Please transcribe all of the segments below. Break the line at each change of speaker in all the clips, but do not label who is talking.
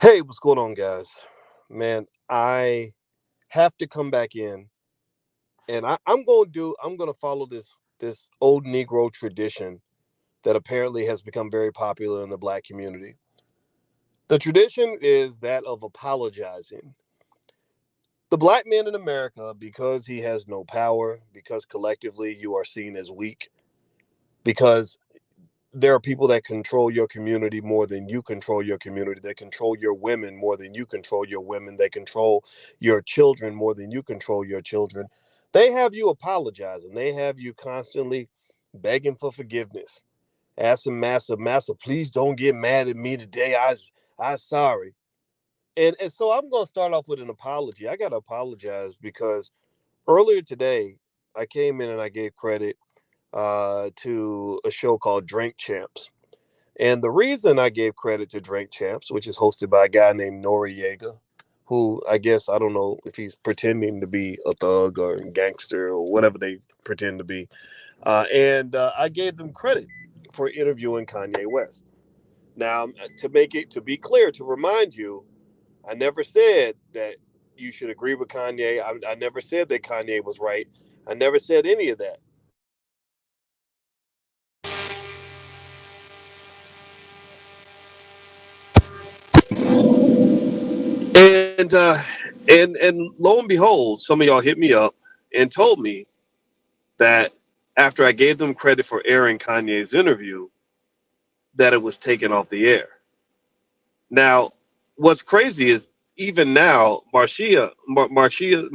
Hey, what's going on, guys? Man, I have to come back in, and I'm gonna follow this old Negro tradition that apparently has become very popular in the black community. The tradition is that of apologizing. The black man in America, because he has no power, because collectively you are seen as weak, because there are people that control your community more than you control your community. They control your women more than you control your women. They control your children more than you control your children. They have you apologizing. They have you constantly begging for forgiveness. Asking massa, please don't get mad at me today. I sorry. And so I'm gonna start off with an apology. I gotta apologize because earlier today I came in and I gave credit to a show called Drink Champs. And the reason I gave credit to Drink Champs, which is hosted by a guy named N.O.R.E, who I guess I don't know if he's pretending to be a thug or a gangster or whatever they pretend to be. And I gave them credit for interviewing Kanye West. Now, to be clear, to remind you, I never said that you should agree with Kanye. I never said that Kanye was right. I never said any of that. And and lo and behold, some of y'all hit me up and told me that after I gave them credit for airing Kanye's interview, that it was taken off the air. Now, what's crazy is even now, Marcia, is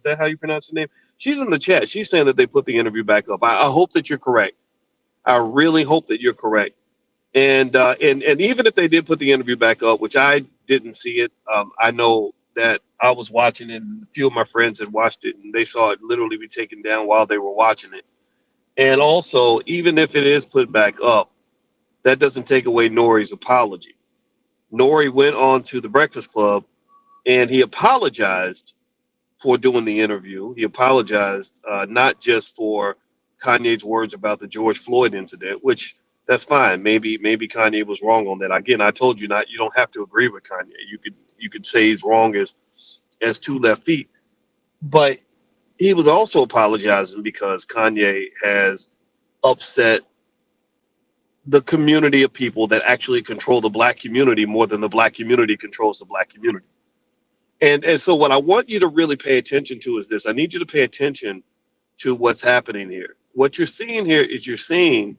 that how you pronounce her name? She's in the chat. She's saying that they put the interview back up. I hope that you're correct. I really hope that you're correct. And even if they did put the interview back up, which I didn't see it, I know that I was watching it, and a few of my friends had watched it, and they saw it literally be taken down while they were watching it. And also, even if it is put back up, that doesn't take away Nori's apology. Nori went on to the Breakfast Club and he apologized for doing the interview. He apologized not just for Kanye's words about the George Floyd incident, which that's fine. Maybe Kanye was wrong on that. Again, I told you not. You don't have to agree with Kanye. You could say he's wrong as two left feet, but he was also apologizing because Kanye has upset the community of people that actually control the black community more than the black community controls the black community. And so what I want you to really pay attention to is this. I need you to pay attention to what's happening here. What you're seeing here is you're seeing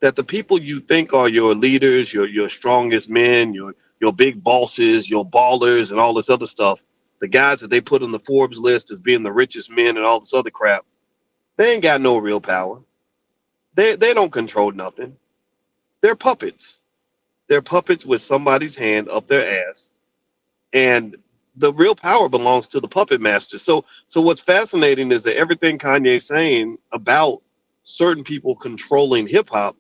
that the people you think are your leaders, your strongest men, your big bosses, your ballers, and all this other stuff, the guys that they put on the Forbes list as being the richest men and all this other crap, they ain't got no real power. They don't control nothing. They're puppets. They're puppets with somebody's hand up their ass, and the real power belongs to the puppet master. So what's fascinating is that everything Kanye's saying about certain people controlling hip hop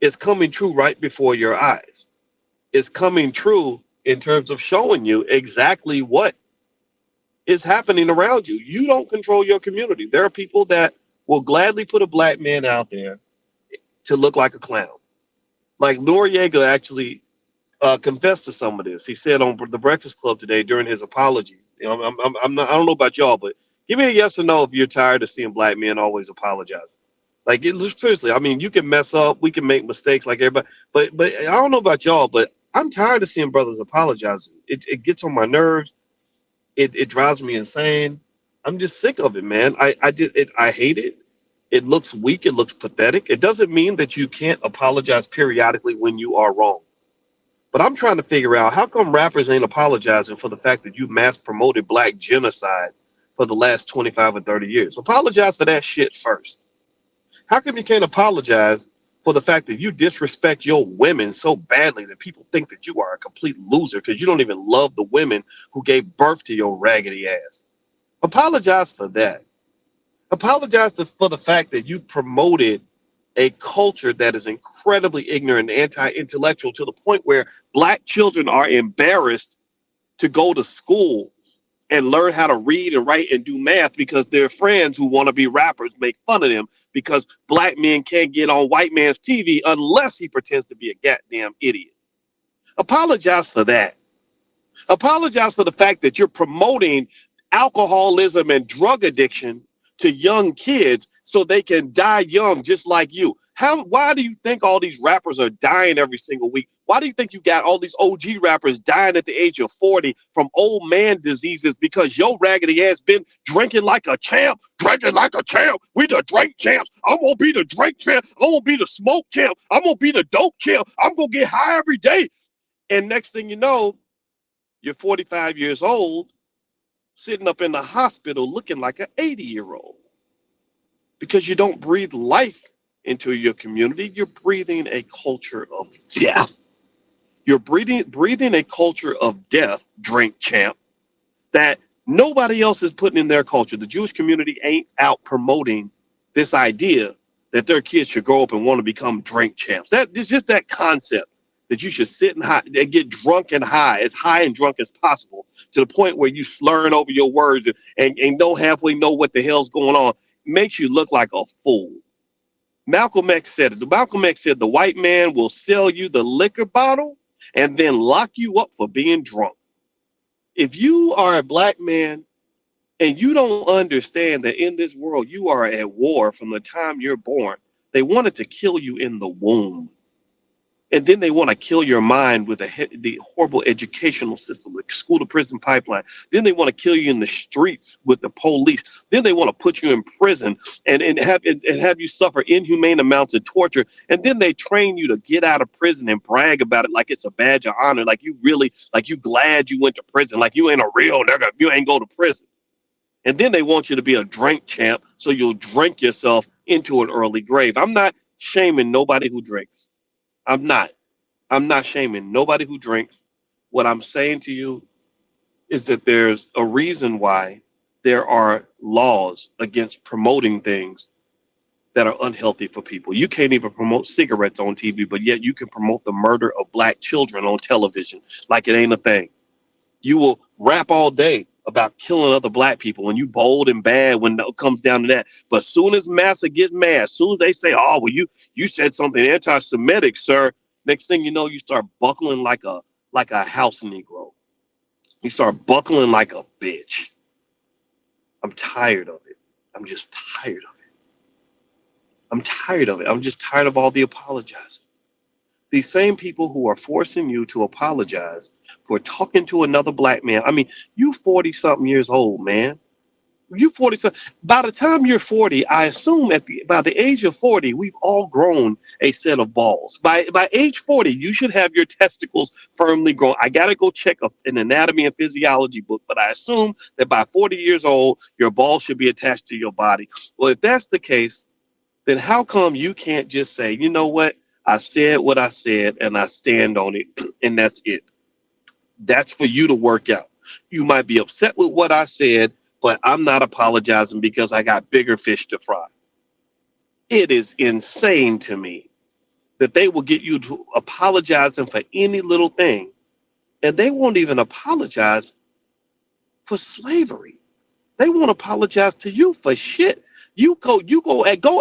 is coming true right before your eyes. It's coming true in terms of showing you exactly what is happening around you. You don't control your community. There are people that will gladly put a black man out there to look like a clown. Like Noriega actually confessed to some of this. He said on the Breakfast Club today during his apology. You know, I'm not. I don't know about y'all, but give me a yes or no if you're tired of seeing black men always apologize. Like seriously, I mean, you can mess up, we can make mistakes like everybody, but I don't know about y'all, but I'm tired of seeing brothers apologizing. It gets on my nerves. It drives me insane. I'm just sick of it, man. I hate it. It looks weak. It looks pathetic. It doesn't mean that you can't apologize periodically when you are wrong. But I'm trying to figure out how come rappers ain't apologizing for the fact that you mass promoted black genocide for the last 25 and 30 years. Apologize for that shit first. How come you can't apologize for the fact that you disrespect your women so badly that people think that you are a complete loser because you don't even love the women who gave birth to your raggedy ass? Apologize for that. Apologize for the fact that you promoted a culture that is incredibly ignorant and anti-intellectual to the point where black children are embarrassed to go to school and learn how to read and write and do math because their friends who want to be rappers make fun of them because black men can't get on white man's TV unless he pretends to be a goddamn idiot. Apologize for that. Apologize for the fact that you're promoting alcoholism and drug addiction to young kids so they can die young just like you. Why do you think all these rappers are dying every single week? Why do you think you got all these OG rappers dying at the age of 40 from old man diseases because your raggedy ass been drinking like a champ, drinking like a champ? We the drink champs. I'm gonna be the drink champ. I'm gonna be the smoke champ. I'm gonna be the dope champ. I'm gonna get high every day. And next thing you know, you're 45 years old, sitting up in the hospital looking like an 80-year-old because you don't breathe life into your community. You're breathing a culture of death. You're breathing a culture of death, drink champ, that nobody else is putting in their culture. The Jewish community ain't out promoting this idea that their kids should grow up and want to become drink champs. It's just that concept that you should sit and get drunk and high, as high and drunk as possible, to the point where you slurring over your words and don't halfway know what the hell's going on, makes you look like a fool. Malcolm X said it. Malcolm X said the white man will sell you the liquor bottle and then lock you up for being drunk. If you are a black man and you don't understand that in this world you are at war from the time you're born, they wanted to kill you in the womb. And then they want to kill your mind with the horrible educational system, the school to prison pipeline. Then they want to kill you in the streets with the police. Then they want to put you in prison and have you suffer inhumane amounts of torture. And then they train you to get out of prison and brag about it like it's a badge of honor, like you glad you went to prison, like you ain't a real nigga, you ain't go to prison. And then they want you to be a drink champ, so you'll drink yourself into an early grave. I'm not shaming nobody who drinks. I'm not shaming nobody who drinks. What I'm saying to you is that there's a reason why there are laws against promoting things that are unhealthy for people. You can't even promote cigarettes on TV, but yet you can promote the murder of black children on television like it ain't a thing. You will rap all day about killing other black people and you bold and bad when it comes down to that. But as soon as massa gets mad, as soon as they say, oh, well, you said something anti-Semitic, sir, next thing you know, you start buckling like a house Negro. You start buckling like a bitch. I'm tired of it. I'm just tired of it. I'm tired of it. I'm just tired of all the apologizing. These same people who are forcing you to apologize for talking to another black man. I mean, you 40-something years old, man. You 40-something. By the time you're 40, I assume by the age of 40, we've all grown a set of balls. By age 40, you should have your testicles firmly grown. I got to go check an anatomy and physiology book, but I assume that by 40 years old, your balls should be attached to your body. Well, if that's the case, then how come you can't just say, you know what? I said what I said and I stand on it, and that's it. That's for you to work out. You might be upset with what I said, but I'm not apologizing because I got bigger fish to fry. It is insane to me that they will get you to apologizing for any little thing, and they won't even apologize for slavery. They won't apologize to you for shit. You go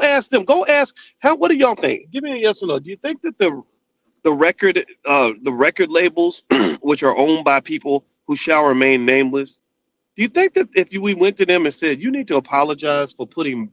ask them. Go ask what do y'all think? Give me a yes or no. Do you think that the record labels, which are owned by people who shall remain nameless, do you think that if we went to them and said you need to apologize for putting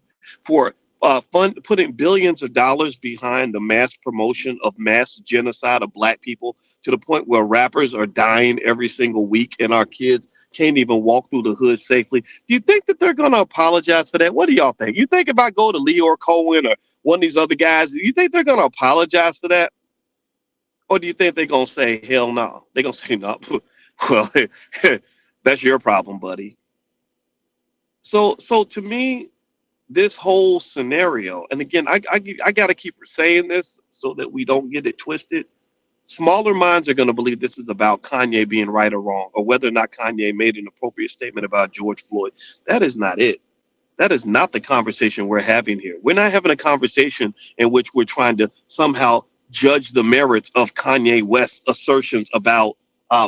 billions of dollars behind the mass promotion of mass genocide of black people to the point where rappers are dying every single week and our kids can't even walk through the hood safely? Do you think that they're going to apologize for that? What do y'all think? You think if I go to Leor Cohen or one of these other guys, do you think they're going to apologize for that? Or do you think they're going to say, hell no? They're going to say no. Well, that's your problem, buddy. So to me, this whole scenario, and again, I got to keep saying this so that we don't get it twisted. Smaller minds are going to believe this is about Kanye being right or wrong, or whether or not Kanye made an appropriate statement about George Floyd. That is not it. That is not the conversation we're having here. We're not having a conversation in which we're trying to somehow judge the merits of Kanye West's assertions about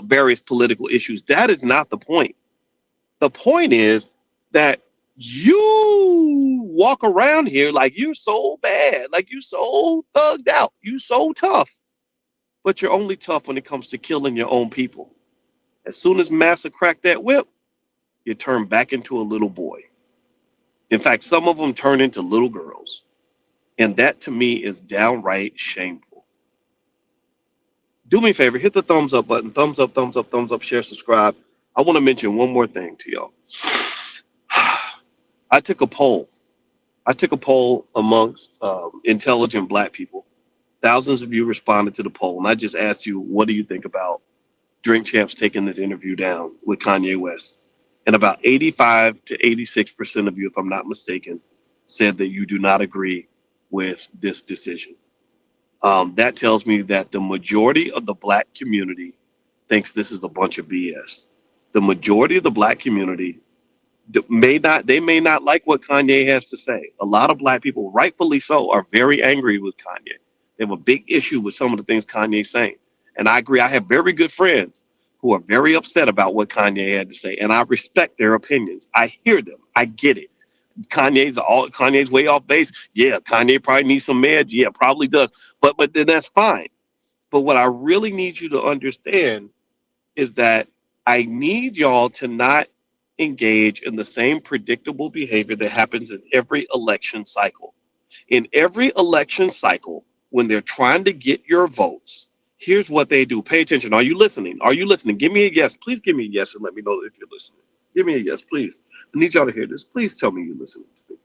various political issues. That is not the point. The point is that you walk around here like you're so bad, like you're so thugged out, you so tough. but you're only tough when it comes to killing your own people. As soon as Massa cracked that whip, you turn back into a little boy. In fact, some of them turn into little girls. And that to me is downright shameful. Do me a favor, hit the thumbs up button. Thumbs up, thumbs up, thumbs up, share, subscribe. I want to mention one more thing to y'all. I took a poll. I took a poll amongst intelligent black people. Thousands of you responded to the poll. And I just asked you, what do you think about Drink Champs taking this interview down with Kanye West? And about 85 to 86% of you, if I'm not mistaken, said that you do not agree with this decision. That tells me that the majority of the black community thinks this is a bunch of BS. The majority of the black community may not like what Kanye has to say. A lot of black people, rightfully so, are very angry with Kanye. They have a big issue with some of the things Kanye's saying. And I agree. I have very good friends who are very upset about what Kanye had to say. And I respect their opinions. I hear them. I get it. Kanye's way off base. Yeah, Kanye probably needs some meds. Yeah, probably does. But then that's fine. But what I really need you to understand is that I need y'all to not engage in the same predictable behavior that happens in every election cycle. In every election cycle, when they're trying to get your votes, here's what they do. Pay attention. Are you listening? Are you listening? Give me a yes. Please give me a yes and let me know if you're listening. Give me a yes, please. I need y'all to hear this. Please tell me you're listening to me.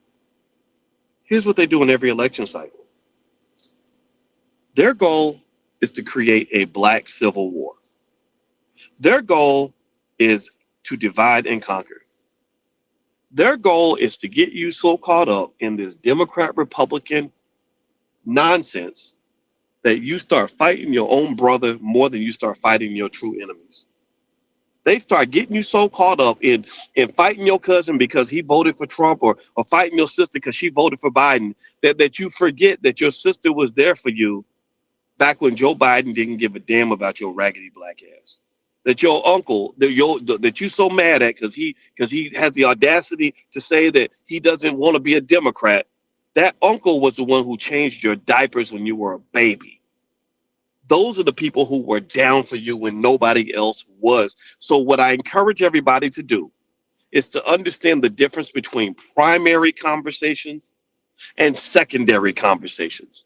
Here's what they do in every election cycle. Their goal is to create a black civil war. Their goal is to divide and conquer. Their goal is to get you so caught up in this Democrat-Republican nonsense that you start fighting your own brother more than you start fighting your true enemies. They start getting you so caught up in fighting your cousin because he voted for Trump or fighting your sister because she voted for Biden that you forget that your sister was there for you back when Joe Biden didn't give a damn about your raggedy black ass. That your uncle, that you so mad at because he has the audacity to say that he doesn't want to be a Democrat. That uncle was the one who changed your diapers when you were a baby. Those are the people who were down for you when nobody else was. So what I encourage everybody to do is to understand the difference between primary conversations and secondary conversations.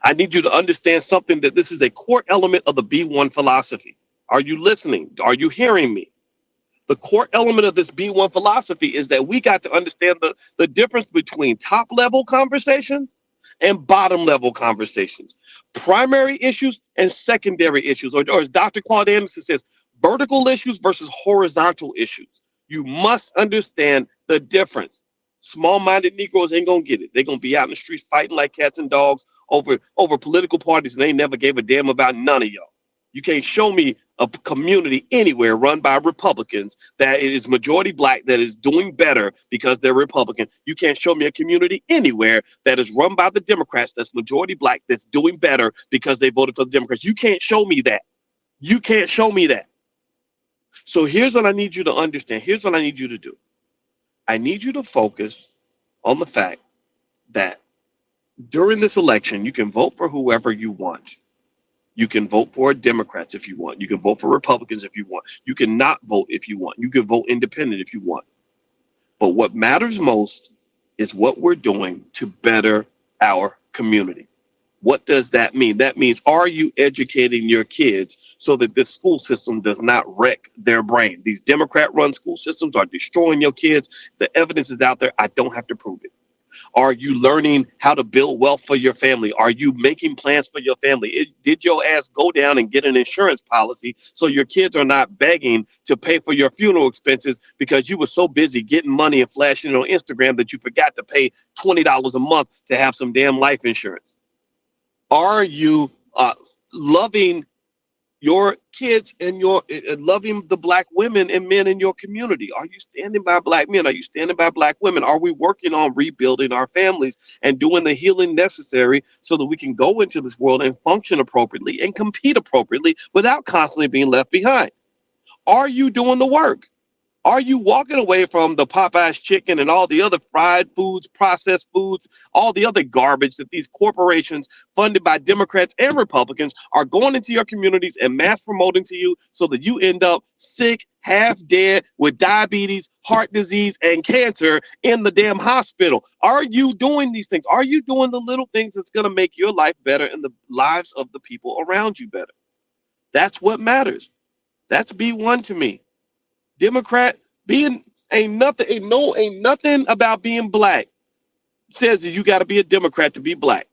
I need you to understand something, that this is a core element of the B1 philosophy. Are you listening? Are you hearing me? The core element of this B1 philosophy is that we got to understand the difference between top level conversations and bottom level conversations, primary issues and secondary issues, or as Dr. Claude Anderson says, vertical issues versus horizontal issues. You must understand the difference. Small-minded Negroes ain't gonna get it. They're gonna be out in the streets fighting like cats and dogs over political parties, and they never gave a damn about none of y'all. You can't show me a community anywhere run by Republicans that is majority black that is doing better because they're Republican. You can't show me a community anywhere that is run by the Democrats that's majority black that's doing better because they voted for the Democrats. You can't show me that. You can't show me that. So here's what I need you to understand. Here's what I need you to do. I need you to focus on the fact that during this election, you can vote for whoever you want. You can vote for Democrats if you want. You can vote for Republicans if you want. You can not vote if you want. You can vote independent if you want. But what matters most is what we're doing to better our community. What does that mean? That means, are you educating your kids so that this school system does not wreck their brain? These Democrat-run school systems are destroying your kids. The evidence is out there. I don't have to prove it. Are you learning how to build wealth for your family? Are you making plans for your family? Did your ass go down and get an insurance policy so your kids are not begging to pay for your funeral expenses because you were so busy getting money and flashing it on Instagram that you forgot to pay $20 a month to have some damn life insurance? Are you loving your kids and loving the black women and men in your community? Are you standing by black men? Are you standing by black women? Are we working on rebuilding our families and doing the healing necessary so that we can go into this world and function appropriately and compete appropriately without constantly being left behind? Are you doing the work? Are you walking away from the Popeye's chicken and all the other fried foods, processed foods, all the other garbage that these corporations funded by Democrats and Republicans are going into your communities and mass promoting to you so that you end up sick, half dead with diabetes, heart disease, and cancer in the damn hospital? Are you doing these things? Are you doing the little things that's going to make your life better and the lives of the people around you better? That's what matters. That's B1 to me. Democrat being ain't nothing about being black says that you got to be a Democrat to be black.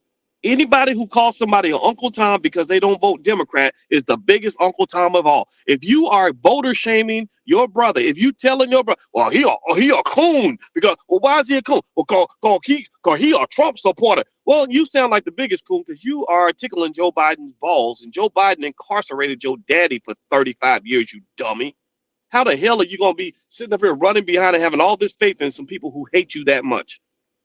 Anybody who calls somebody an Uncle Tom because they don't vote Democrat is the biggest Uncle Tom of all. If you are voter shaming your brother, if you telling your brother, well, he a coon because, well, why is he a coon? Well, cause he a Trump supporter. Well, you sound like the biggest coon because you are tickling Joe Biden's balls, and Joe Biden incarcerated your daddy for 35 years, you dummy. How the hell are you going to be sitting up here running behind and having all this faith in some people who hate you that much?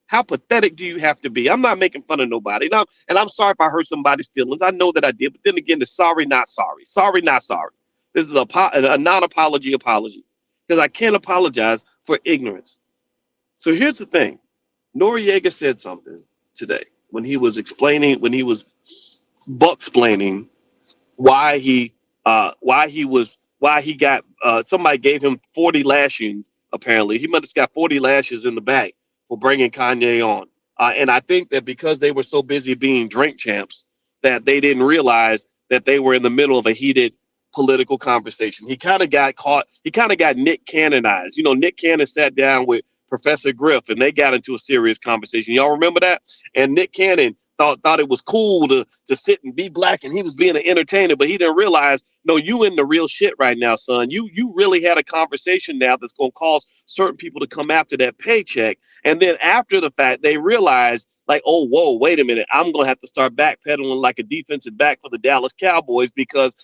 How pathetic do you have to be? I'm not making fun of nobody. No, and I'm sorry if I hurt somebody's feelings. I know that I did. But then again, the sorry, not sorry. Sorry, not sorry. This is a non-apology apology because I can't apologize for ignorance. So here's the thing. Noriega said something today when he was buck-splaining why he got somebody gave him 40 lashings. Apparently he must have got 40 lashes in the back for bringing Kanye on, and I think that because they were so busy being drink champs that they didn't realize that they were in the middle of a heated political conversation. He kind of got caught. He kind of got Nick Cannonized. Nick Cannon sat down with Professor Griff and they got into a serious conversation. Y'all remember that? And Nick Cannon thought it was cool to sit and be black, and he was being an entertainer, but he didn't realize, no, you in the real shit right now, son. You really had a conversation now that's going to cause certain people to come after that paycheck, and then after the fact they realize, like, oh, whoa, wait a minute, I'm going to have to start backpedaling like a defensive back for the Dallas Cowboys because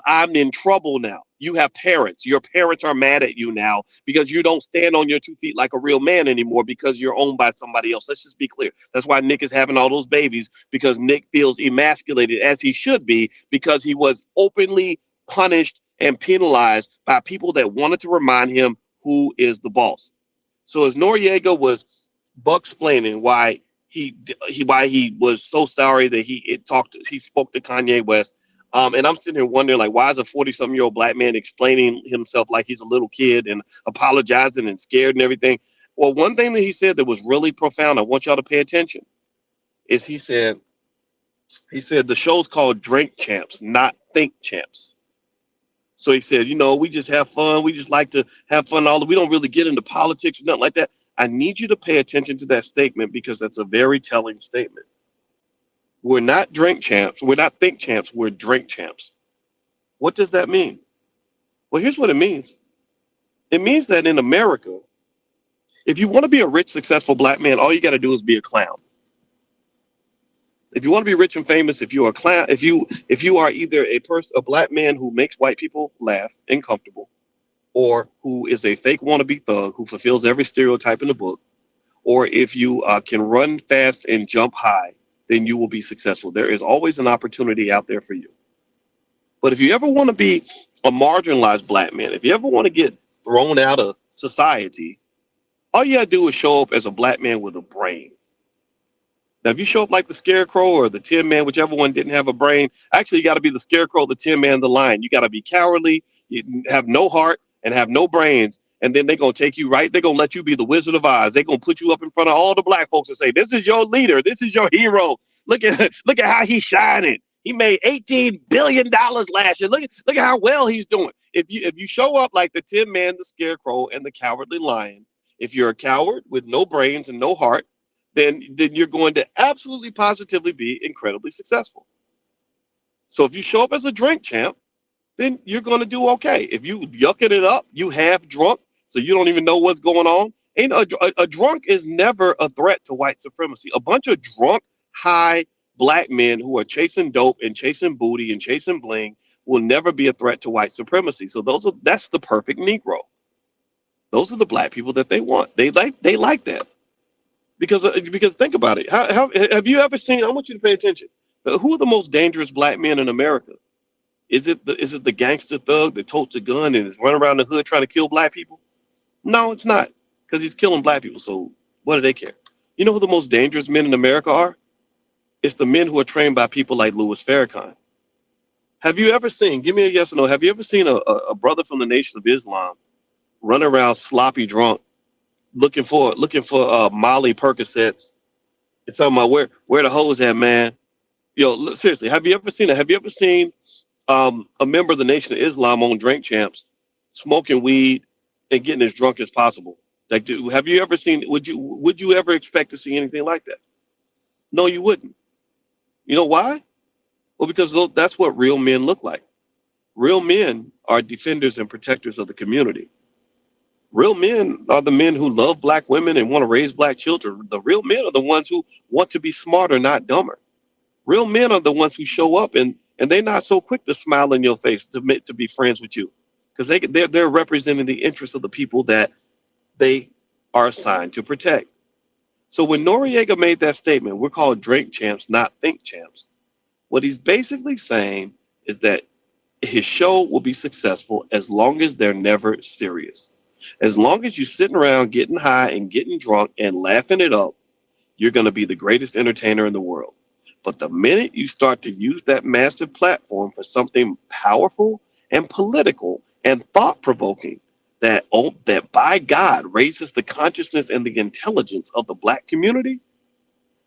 I'm in trouble now. You have parents. Your parents are mad at you now because you don't stand on your 2 feet like a real man anymore because you're owned by somebody else. Let's just be clear. That's why Nick is having all those babies, because Nick feels emasculated, as he should be, because he was openly punished and penalized by people that wanted to remind him who is the boss. So as Noriega was buck-splaining why he was so sorry that he spoke to Kanye West. And I'm sitting here wondering, like, why is a 40-something-year-old black man explaining himself like he's a little kid and apologizing and scared and everything? Well, one thing that he said that was really profound, I want y'all to pay attention, is he said the show's called Drink Champs, not Think Champs. So he said, we just have fun. We just like to have fun. We don't really get into politics or nothing like that. I need you to pay attention to that statement because that's a very telling statement. We're not drink champs. We're not think champs. We're drink champs. What does that mean? Well, here's what it means. It means that in America, if you want to be a rich, successful black man, all you got to do is be a clown. If you want to be rich and famous, if you're a clown, if you are either a black man who makes white people laugh and comfortable, or who is a fake wannabe thug who fulfills every stereotype in the book, or if you can run fast and jump high, then you will be successful. There is always an opportunity out there for you. But if you ever want to be a marginalized black man, if you ever want to get thrown out of society, all you gotta do is show up as a black man with a brain. Now, if you show up like the Scarecrow or the Tin Man, whichever one didn't have a brain, actually you got to be the Scarecrow, the Tin Man, the Lion. You got to be cowardly, you have no heart, and have no brains. And then they're going to take you right. They're going to let you be the Wizard of Oz. They're going to put you up in front of all the black folks and say, this is your leader. This is your hero. Look at how he's shining. He made $18 billion last year. Look at how well he's doing. If you show up like the Tin Man, the Scarecrow, and the Cowardly Lion, if you're a coward with no brains and no heart, then you're going to absolutely positively be incredibly successful. So if you show up as a drink champ, then you're going to do okay. If you yucking it up, you half drunk, so you don't even know what's going on. Ain't a drunk is never a threat to white supremacy. A bunch of drunk, high black men who are chasing dope and chasing booty and chasing bling will never be a threat to white supremacy. So that's the perfect Negro. Those are the black people that they want. They like that. Because think about it. How have you ever seen? I want you to pay attention. Who are the most dangerous black men in America? Is it the gangster thug that totes a gun and is running around the hood trying to kill black people? No, it's not, because he's killing black people. So what do they care? You know who the most dangerous men in America are? It's the men who are trained by people like Louis Farrakhan. Have you ever seen? Give me a yes or no. Have you ever seen a brother from the Nation of Islam run around sloppy drunk, looking for Molly Percocets and talking about where the hoes at, man? Yo, seriously, have you ever seen it? Have you ever seen a member of the Nation of Islam on Drink Champs smoking weed and getting as drunk as possible? Like, have you ever seen? Would you ever expect to see anything like that? No, you wouldn't. You know why? Well, because that's what real men look like. Real men are defenders and protectors of the community. Real men are the men who love black women and want to raise black children. The real men are the ones who want to be smarter, not dumber. Real men are the ones who show up and they're not so quick to smile in your face to be friends with you, because they're representing the interests of the people that they are assigned to protect. So when Noriega made that statement, we're called drink champs, not think champs. What he's basically saying is that his show will be successful as long as they're never serious. As long as you're sitting around getting high and getting drunk and laughing it up, you're going to be the greatest entertainer in the world. But the minute you start to use that massive platform for something powerful and political and thought-provoking, that by God raises the consciousness and the intelligence of the black community,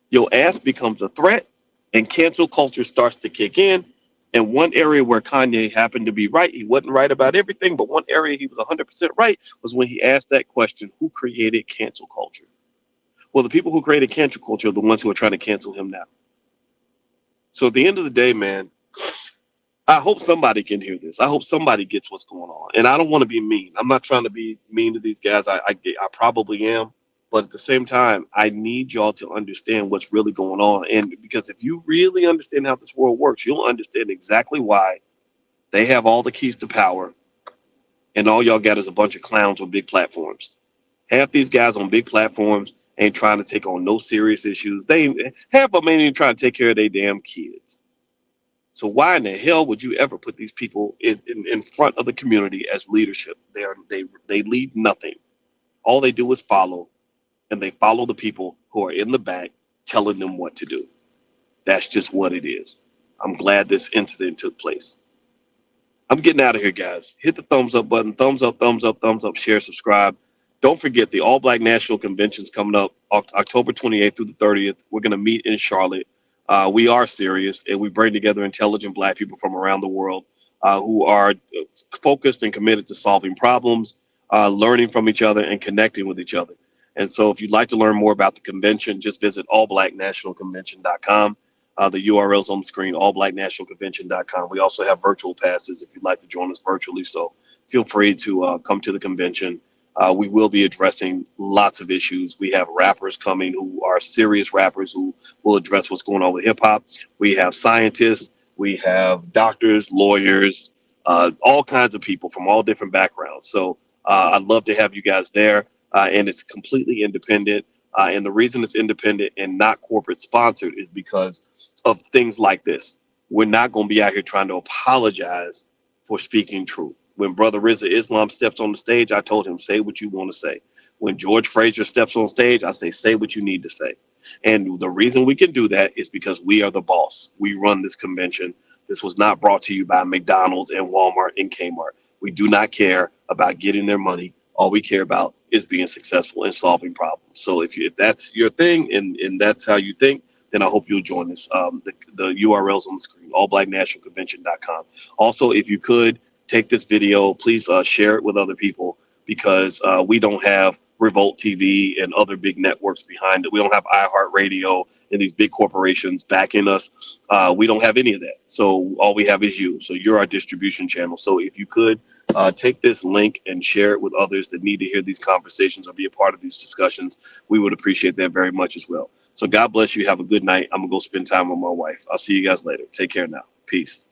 your ass becomes a threat and cancel culture starts to kick in. And one area where Kanye happened to be right, he wasn't right about everything, but one area he was 100% right was when he asked that question: who created cancel culture? Well, the people who created cancel culture are the ones who are trying to cancel him now. So at the end of the day, man, I hope somebody can hear this. I hope somebody gets what's going on. And I don't want to be mean. I'm not trying to be mean to these guys. I probably am. But at the same time, I need y'all to understand what's really going on. And because if you really understand how this world works, you'll understand exactly why they have all the keys to power. And all y'all got is a bunch of clowns on big platforms. Half these guys on big platforms ain't trying to take on no serious issues. Half of them ain't even trying to take care of their damn kids. So why in the hell would you ever put these people in front of the community as leadership? They lead nothing. All they do is follow, and they follow the people who are in the back telling them what to do. That's just what it is. I'm glad this incident took place. I'm getting out of here, guys. Hit the thumbs up button. Thumbs up, thumbs up, thumbs up. Share, subscribe. Don't forget the All Black National Convention's coming up October 28th through the 30th. We're going to meet in Charlotte. We are serious, and we bring together intelligent black people from around the world who are focused and committed to solving problems, learning from each other, and connecting with each other. And so if you'd like to learn more about the convention, just visit allblacknationalconvention.com. The URL's on the screen, allblacknationalconvention.com. We also have virtual passes if you'd like to join us virtually. So feel free to come to the convention. We will be addressing lots of issues. We have rappers coming who are serious rappers who will address what's going on with hip hop. We have scientists. We have doctors, lawyers, all kinds of people from all different backgrounds. So I'd love to have you guys there. And it's completely independent. And the reason it's independent and not corporate sponsored is because of things like this. We're not going to be out here trying to apologize for speaking truth. When Brother Rizza Islam steps on the stage, I told him, say what you want to say. When George Frazier steps on stage, I say what you need to say. And the reason we can do that is because we are the boss. We run this convention. This was not brought to you by McDonald's and Walmart and Kmart. We do not care about getting their money. All we care about is being successful and solving problems. So if that's your thing and that's how you think, then I hope you'll join us. The URL's on the screen, allblacknationalconvention.com. Also, if you could, take this video, please share it with other people, because we don't have Revolt TV and other big networks behind it. We don't have iHeartRadio and these big corporations backing us. We don't have any of that. So all we have is you. So you're our distribution channel. So if you could take this link and share it with others that need to hear these conversations or be a part of these discussions, we would appreciate that very much as well. So God bless you. Have a good night. I'm going to go spend time with my wife. I'll see you guys later. Take care now. Peace.